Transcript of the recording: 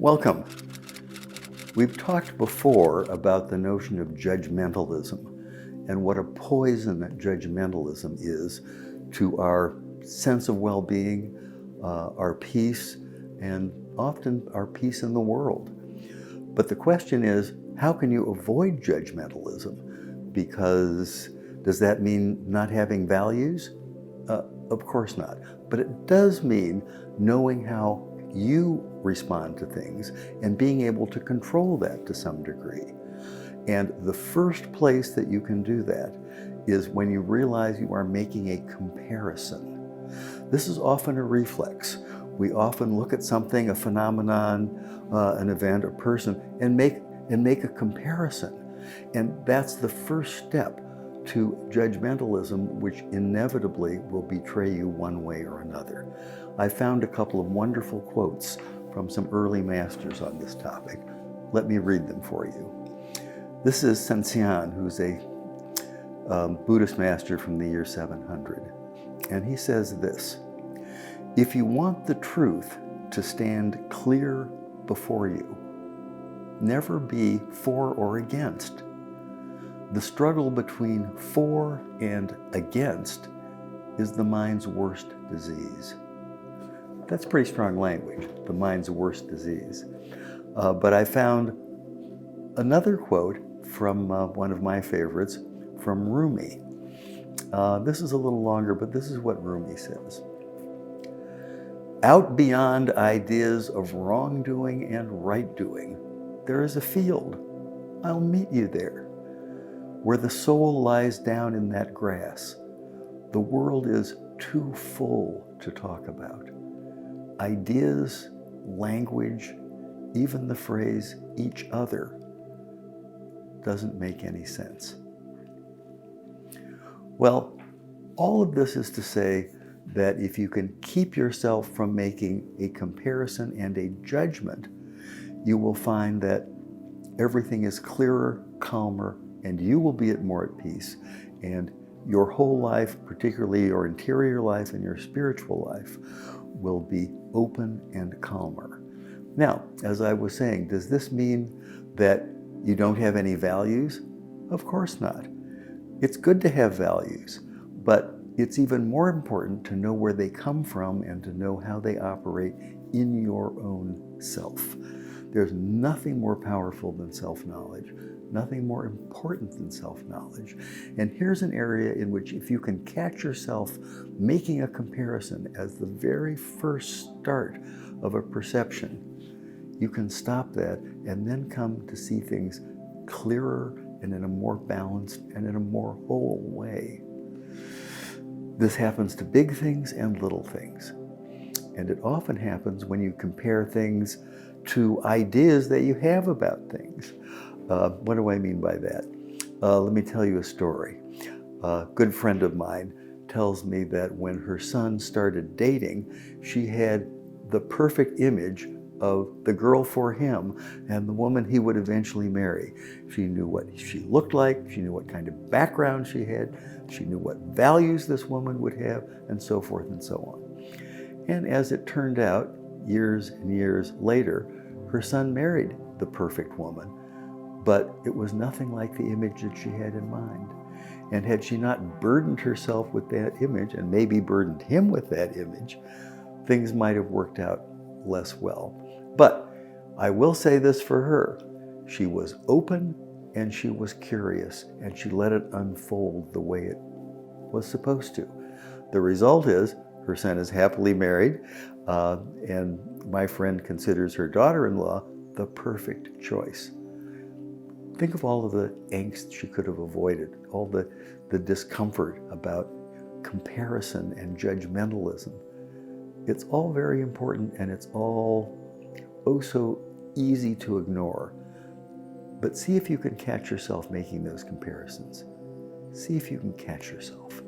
Welcome. We've talked before about the notion of judgmentalism and what a poison that judgmentalism is to our sense of well-being, our peace, and often our peace in the world. But the question is, how can you avoid judgmentalism? Because does that mean not having values? Of course not. But it does mean knowing how you respond to things and being able to control that to some degree. And the first place that you can do that is when you realize you are making a comparison. This is often a reflex. We often look at something, a phenomenon, an event, a person, and make a comparison. And that's the first step to judgmentalism, which inevitably will betray you one way or another. I found a couple of wonderful quotes from some early masters on this topic. Let me read them for you. This is Senxian, who's a Buddhist master from the year 700. And he says this: if you want the truth to stand clear before you, never be for or against. The struggle between for and against is the mind's worst disease. That's pretty strong language, the mind's worst disease. But I found another quote from one of my favorites, from Rumi. This is a little longer, but this is what Rumi says. Out beyond ideas of wrongdoing and right-doing, there is a field. I'll meet you there. Where the soul lies down in that grass, the world is too full to talk about. Ideas, language, even the phrase each other doesn't make any sense. Well, all of this is to say that if you can keep yourself from making a comparison and a judgment, you will find that everything is clearer, calmer, and you will be more at peace. And your whole life, particularly your interior life and your spiritual life, will be open and calmer. Now, as I was saying, does this mean that you don't have any values? Of course not. It's good to have values, but it's even more important to know where they come from and to know how they operate in your own self. There's nothing more powerful than self-knowledge, nothing more important than self-knowledge. And here's an area in which if you can catch yourself making a comparison as the very first start of a perception, you can stop that and then come to see things clearer and in a more balanced and in a more whole way. This happens to big things and little things. And it often happens when you compare things to ideas that you have about things. What do I mean by that? Let me tell you a story. A good friend of mine tells me that when her son started dating, she had the perfect image of the girl for him and the woman he would eventually marry. She knew what she looked like, she knew what kind of background she had, she knew what values this woman would have, and so forth and so on. And as it turned out, years and years later, her son married the perfect woman, but it was nothing like the image that she had in mind. And had she not burdened herself with that image, and maybe burdened him with that image, things might have worked out less well. But I will say this for her: she was open and she was curious, and she let it unfold the way it was supposed to. The result is her son is happily married, and my friend considers her daughter-in-law the perfect choice. Think of all of the angst she could have avoided, all the discomfort about comparison and judgmentalism. It's all very important, and it's all oh so easy to ignore. But see if you can catch yourself making those comparisons. See if you can catch yourself.